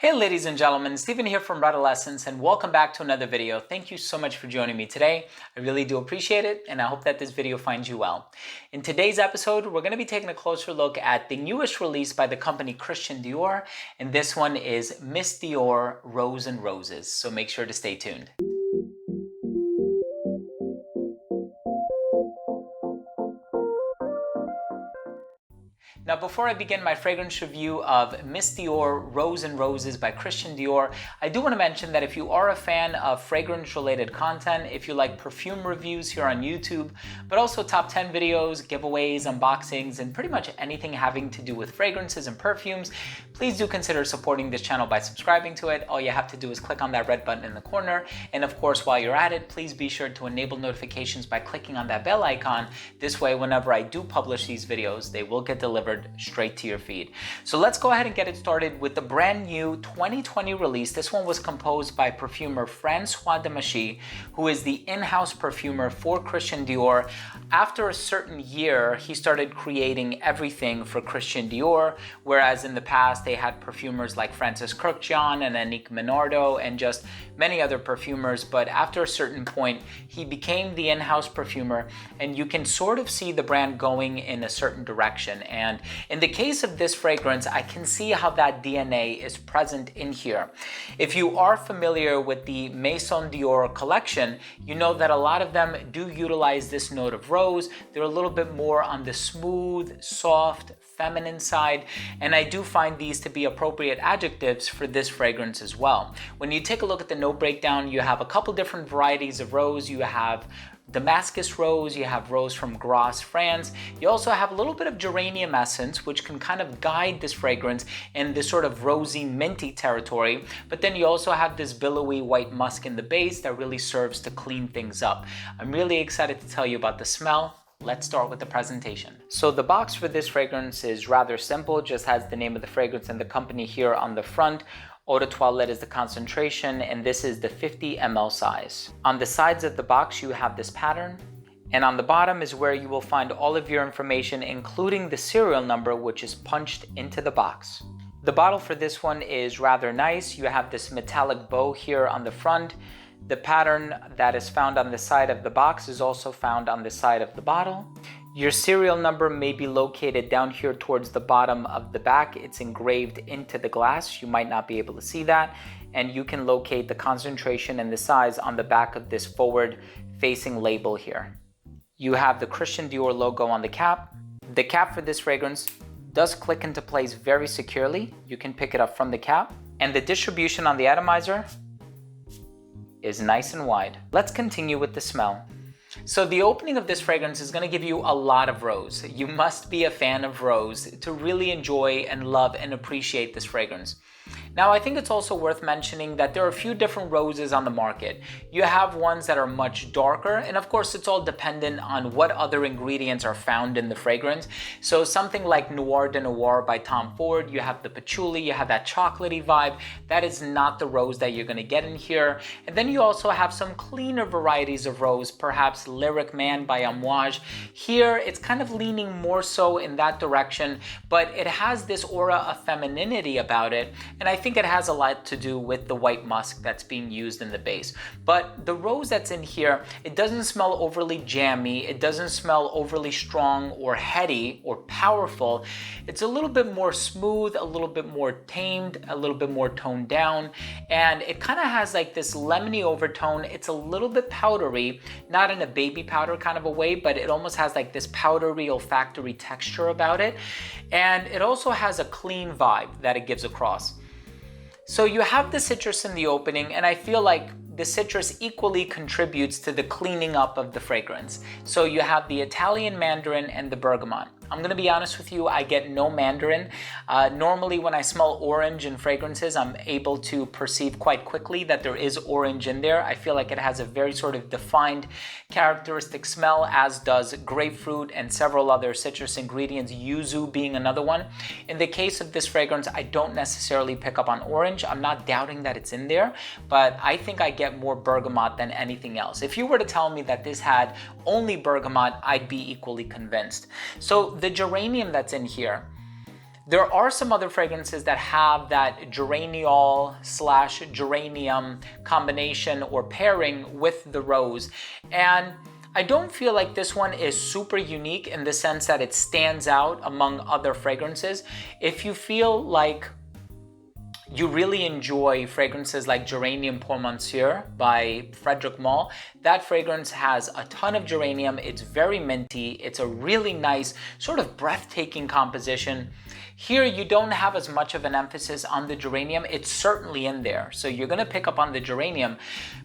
Hey ladies and gentlemen, Stephen here from Redolessence and welcome back to another video. Thank you so much for joining me today. I really do appreciate it and I hope that this video finds you well. In today's episode, we're going to be taking a closer look at the newest release by the company Christian Dior, and this one is Miss Dior Rose and Roses, so make sure to stay tuned. Now, before I begin my fragrance review of Miss Dior Rose and Roses by Christian Dior, I do want to mention that if you are a fan of fragrance-related content, if you like perfume reviews here on YouTube, but also top 10 videos, giveaways, unboxings, and pretty much anything having to do with fragrances and perfumes, please do consider supporting this channel by subscribing to it. All you have to do is click on that red button in the corner. And of course, while you're at it, please be sure to enable notifications by clicking on that bell icon. This way, whenever I do publish these videos, they will get delivered straight to your feed. So let's go ahead and get it started with the brand new 2020 release. This one was composed by perfumer Francois Demachy, who is the in-house perfumer for Christian Dior. After a certain year, he started creating everything for Christian Dior, whereas in the past they had perfumers like Francis Kurkdjian and Annick Menardo and just many other perfumers. But after a certain point, he became the in-house perfumer, and you can sort of see the brand going in a certain direction. And in the case of this fragrance, I can see how that DNA is present in here. If you are familiar with the Maison Dior collection, you know that a lot of them do utilize this note of rose. They're a little bit more on the smooth, soft, feminine side, and I do find these to be appropriate adjectives for this fragrance as well. When you take a look at the note breakdown, you have a couple different varieties of rose. You have Damascus rose, you have rose from Grasse, France. You also have a little bit of geranium essence, which can kind of guide this fragrance in this sort of rosy, minty territory. But then you also have this billowy white musk in the base that really serves to clean things up. I'm really excited to tell you about the smell. Let's start with the presentation. So the box for this fragrance is rather simple, just has the name of the fragrance and the company here on the front. Eau de Toilette is the concentration, and this is the 50 ml size. On the sides of the box, you have this pattern, and on the bottom is where you will find all of your information, including the serial number, which is punched into the box. The bottle for this one is rather nice. You have this metallic bow here on the front. The pattern that is found on the side of the box is also found on the side of the bottle. Your serial number may be located down here towards the bottom of the back. It's engraved into the glass. You might not be able to see that. And you can locate the concentration and the size on the back of this forward-facing label here. You have the Christian Dior logo on the cap. The cap for this fragrance does click into place very securely. You can pick it up from the cap. And the distribution on the atomizer is nice and wide. Let's continue with the smell. So the opening of this fragrance is going to give you a lot of rose. You must be a fan of rose to really enjoy and love and appreciate this fragrance. Now, I think it's also worth mentioning that there are a few different roses on the market. You have ones that are much darker, and of course, it's all dependent on what other ingredients are found in the fragrance. So something like Noir de Noir by Tom Ford, you have the patchouli, you have that chocolatey vibe. That is not the rose that you're going to get in here. And then you also have some cleaner varieties of rose, perhaps Lyric Man by Amouage. Here, it's kind of leaning more so in that direction, but it has this aura of femininity about it. And I think it has a lot to do with the white musk that's being used in the base. But the rose that's in here, it doesn't smell overly jammy. It doesn't smell overly strong or heady or powerful. It's a little bit more smooth, a little bit more tamed, a little bit more toned down. And it kind of has like this lemony overtone. It's a little bit powdery, not in a baby powder kind of a way, but it almost has like this powdery olfactory texture about it. And it also has a clean vibe that it gives across. So you have the citrus in the opening, and I feel like the citrus equally contributes to the cleaning up of the fragrance. So you have the Italian mandarin and the bergamot. I'm gonna be honest with you, I get no mandarin. Normally when I smell orange in fragrances, I'm able to perceive quite quickly that there is orange in there. I feel like it has a very sort of defined characteristic smell, as does grapefruit and several other citrus ingredients, yuzu being another one. In the case of this fragrance, I don't necessarily pick up on orange. I'm not doubting that it's in there, but I think I get more bergamot than anything else. If you were to tell me that this had only bergamot, I'd be equally convinced. So the geranium that's in here, There are some other fragrances that have that geraniol slash geranium combination or pairing with the rose. And I don't feel like this one is super unique in the sense that it stands out among other fragrances. If you feel like you really enjoy fragrances like Geranium Pour Monsieur by Frederic Malle, that fragrance has a ton of geranium. It's very minty. It's a really nice, sort of breathtaking composition. Here, you don't have as much of an emphasis on the geranium. It's certainly in there, so you're gonna pick up on the geranium,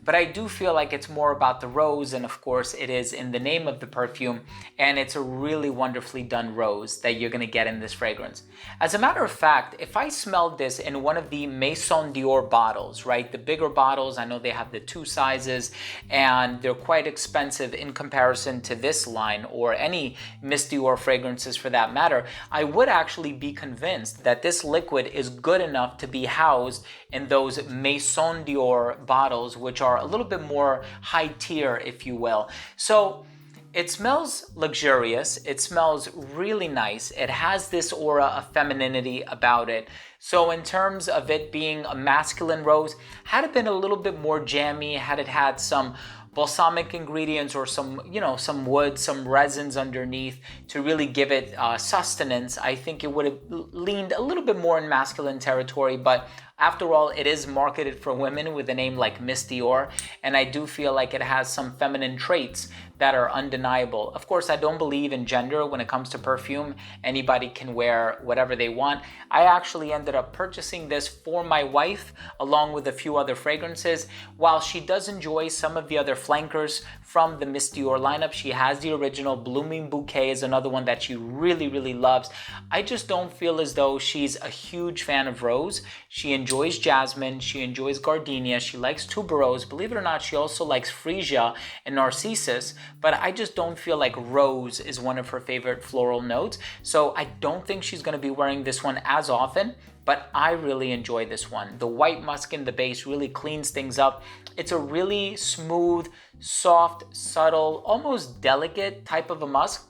but I do feel like it's more about the rose, and of course, it is in the name of the perfume, and it's a really wonderfully done rose that you're gonna get in this fragrance. As a matter of fact, if I smelled this in one of the Maison Dior bottles, right, the bigger bottles, I know they have the 2 sizes, and they're quite expensive in comparison to this line, or any Miss Dior fragrances for that matter, I would actually be convinced that this liquid is good enough to be housed in those Maison Dior bottles, which are a little bit more high tier, if you will. So it smells luxurious. It smells really nice. It has this aura of femininity about it. So in terms of it being a masculine rose, had it been a little bit more jammy, had it had some balsamic ingredients or some, some wood, some resins underneath to really give it sustenance, I think it would have leaned a little bit more in masculine territory. But after all, it is marketed for women with a name like Miss Dior, and I do feel like it has some feminine traits that are undeniable. Of course, I don't believe in gender when it comes to perfume. Anybody can wear whatever they want. I actually ended up purchasing this for my wife along with a few other fragrances. While she does enjoy some of the other flankers from the Miss Dior lineup, she has the original Blooming Bouquet is another one that she really, really loves. I just don't feel as though she's a huge fan of rose. She enjoys jasmine, she enjoys gardenia, she likes tuberose. Believe it or not, she also likes freesia and narcissus, but I just don't feel like rose is one of her favorite floral notes. So I don't think she's gonna be wearing this one as often, but I really enjoy this one. The white musk in the base really cleans things up. It's a really smooth, soft, subtle, almost delicate type of a musk.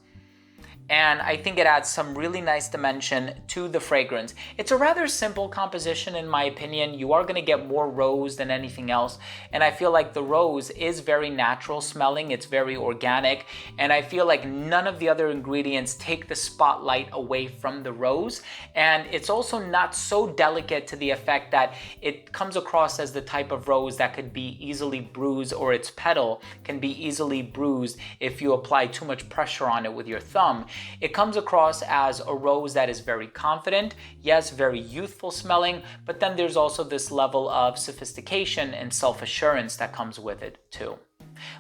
And I think it adds some really nice dimension to the fragrance. It's a rather simple composition in my opinion. You are going to get more rose than anything else. And I feel like the rose is very natural smelling. It's very organic. And I feel like none of the other ingredients take the spotlight away from the rose. And it's also not so delicate to the effect that it comes across as the type of rose that could be easily bruised, or its petal can be easily bruised if you apply too much pressure on it with your thumb. It comes across as a rose that is very confident, yes, very youthful smelling, but then there's also this level of sophistication and self-assurance that comes with it too.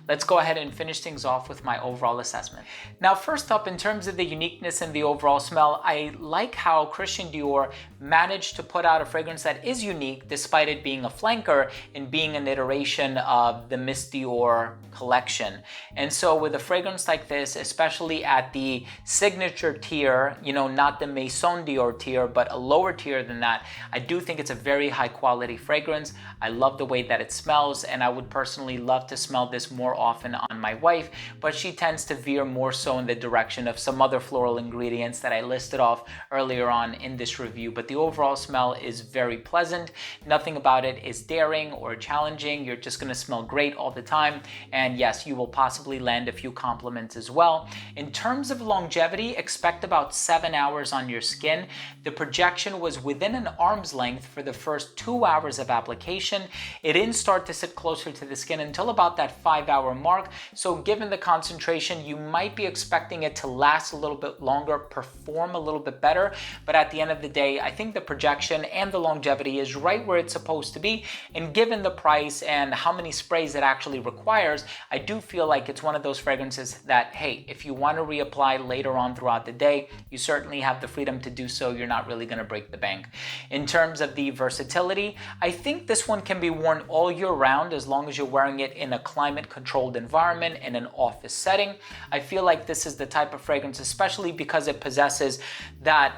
Let's go ahead and finish things off with my overall assessment. Now, first up, in terms of the uniqueness and the overall smell, I like how Christian Dior managed to put out a fragrance that is unique despite it being a flanker and being an iteration of the Miss Dior collection. And so with a fragrance like this, especially at the signature tier, not the Maison Dior tier, but a lower tier than that, I do think it's a very high quality fragrance. I love the way that it smells, and I would personally love to smell this more often on my wife, but she tends to veer more so in the direction of some other floral ingredients that I listed off earlier on in this review. But the overall smell is very pleasant. Nothing about it is daring or challenging. You're just going to smell great all the time. And yes, you will possibly land a few compliments as well. In terms of longevity, expect about 7 hours on your skin. The projection was within an arm's length for the first 2 hours of application. It didn't start to sit closer to the skin until about that 5-hour mark. So given the concentration, you might be expecting it to last a little bit longer, perform a little bit better. But at the end of the day, I think the projection and the longevity is right where it's supposed to be. And given the price and how many sprays it actually requires, I do feel like it's one of those fragrances that, hey, if you want to reapply later on throughout the day, you certainly have the freedom to do so. You're not really going to break the bank. In terms of the versatility, I think this one can be worn all year round as long as you're wearing it in a climate controlled environment in an office setting. I feel like this is the type of fragrance, especially because it possesses that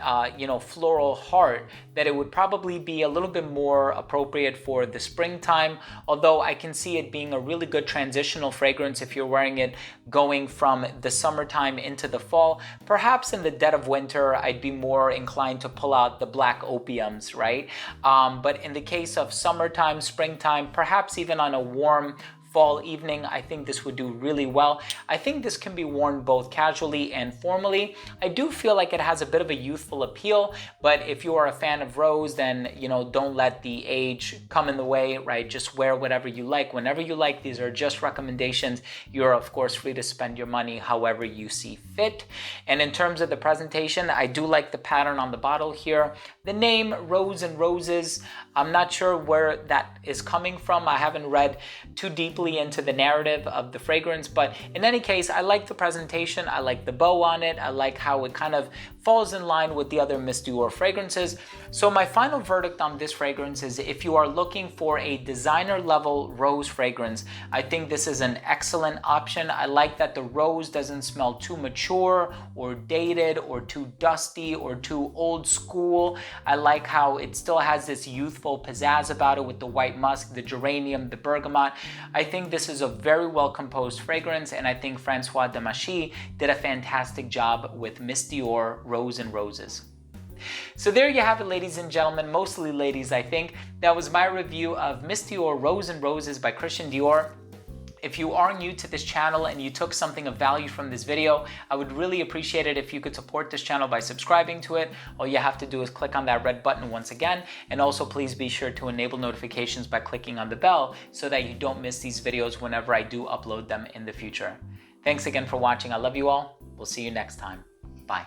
floral heart, that it would probably be a little bit more appropriate for the springtime, although I can see it being a really good transitional fragrance if you're wearing it going from the summertime into the fall. Perhaps in the dead of winter, I'd be more inclined to pull out the black opiums, right? But in the case of summertime, springtime, perhaps even on a warm fall evening, I think this would do really well. I think this can be worn both casually and formally. I do feel like it has a bit of a youthful appeal, but if you are a fan of rose, then don't let the age come in the way, right? Just wear whatever you like, whenever you like. These are just recommendations. You're of course free to spend your money however you see fit. And in terms of the presentation, I do like the pattern on the bottle here. The name Rose and Roses, I'm not sure where that is coming from. I haven't read too deeply into the narrative of the fragrance, but in any case, I like the presentation. I like the bow on it. I like how it kind of falls in line with the other Miss Dior fragrances. So my final verdict on this fragrance is, if you are looking for a designer level rose fragrance, I think this is an excellent option. I like that the rose doesn't smell too mature or dated or too dusty or too old school. I like how it still has this youthful pizzazz about it with the white musk, the geranium, the bergamot. I think this is a very well composed fragrance, and I think Francois Demachy did a fantastic job with Miss Dior Rose and Roses. So there you have it, ladies and gentlemen, mostly ladies, I think. That was my review of Miss Dior Rose and Roses by Christian Dior. If you are new to this channel and you took something of value from this video, I would really appreciate it if you could support this channel by subscribing to it. All you have to do is click on that red button once again, and also please be sure to enable notifications by clicking on the bell so that you don't miss these videos whenever I do upload them in the future. Thanks again for watching. I love you all. We'll see you next time. Bye.